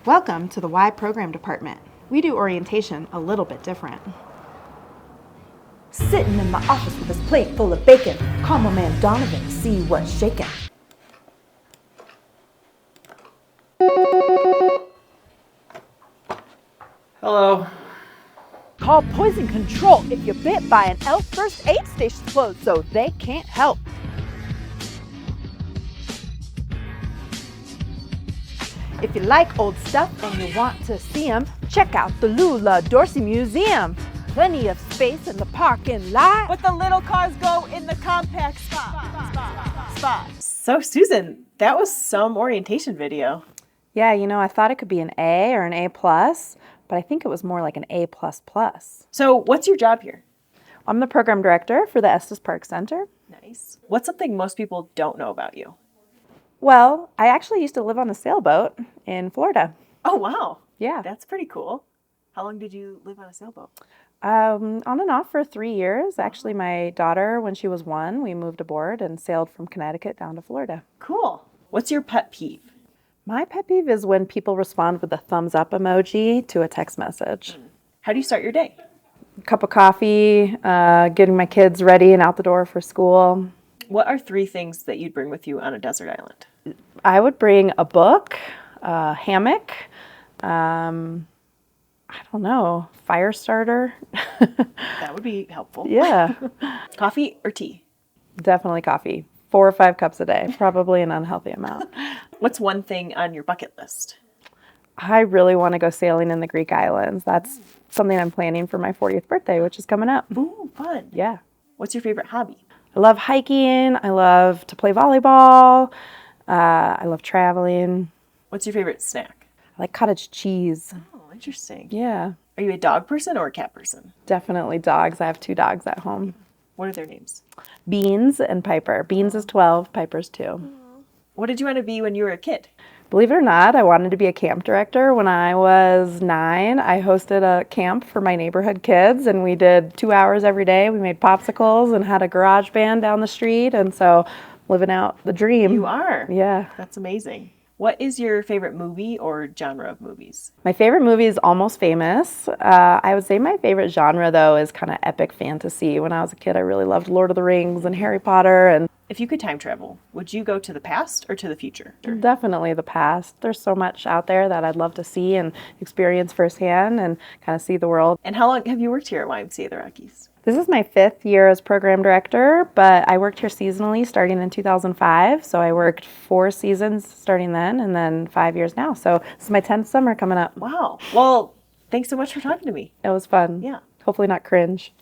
Welcome to the Y Program Department. We do orientation a little bit different. Sitting in my office with his plate full of bacon. Call my man Donovan to see what's shaking. Hello. Call poison control if you're bit by an elf. First aid station's closed, so they can't help. If you like old stuff and you want to see 'em, check out the Lula Dorsey Museum. Plenty of space in the parking lot, but the little cars go in the compact spot. So, Susan, that was some orientation video. Yeah, I thought it could be an A or an A+, but I think it was more like an A++. So, what's your job here? I'm the program director for the Estes Park Center. Nice. What's something most people don't know about you? Well, I actually used to live on a sailboat in Florida. Oh, wow. Yeah. That's pretty cool. How long did you live on a sailboat? On and off for 3 years. Actually, my daughter, when she was 1, we moved aboard and sailed from Connecticut down to Florida. Cool. What's your pet peeve? My pet peeve is when people respond with a thumbs up emoji to a text message. How do you start your day? Cup of coffee, getting my kids ready and out the door for school. What are 3 things that you'd bring with you on a desert island? I would bring a book, a hammock, I don't know, fire starter. That would be helpful. Yeah, Coffee or tea? definitely coffee. 4 or 5 cups a day, probably an unhealthy amount. What's one thing on your bucket list? I really want to go sailing in the Greek islands. That's something I'm planning for my 40th birthday, which is coming up. Ooh, fun. Yeah. What's your favorite hobby? I love hiking. I love to play volleyball. I love traveling. What's your favorite snack? I like cottage cheese. Oh, interesting. Yeah, Are you a dog person or a cat person? definitely dogs. I have 2 dogs at home. What are their names? Beans and Piper. Beans is 12, Piper's 2. What did you want to be when you were a kid? Believe it or not, I wanted to be a camp director. When I was 9, I hosted a camp for my neighborhood kids, and we did 2 hours every day. We made popsicles and had a garage band down the street, and so living out the dream. You are? Yeah. That's amazing. What is your favorite movie or genre of movies? My favorite movie is Almost Famous. I would say my favorite genre, though, is kind of epic fantasy. When I was a kid, I really loved Lord of the Rings and Harry Potter, and If you could time travel, would you go to the past or to the future? definitely the past. There's so much out there that I'd love to see and experience firsthand and kind of see the world. And how long have you worked here at YMCA the Rockies? This is my 5th year as program director, but I worked here seasonally starting in 2005. So I worked 4 seasons starting then and then 5 years now. So this is my 10th summer coming up. Wow. Well, thanks so much for talking to me. It was fun. Yeah. Hopefully not cringe.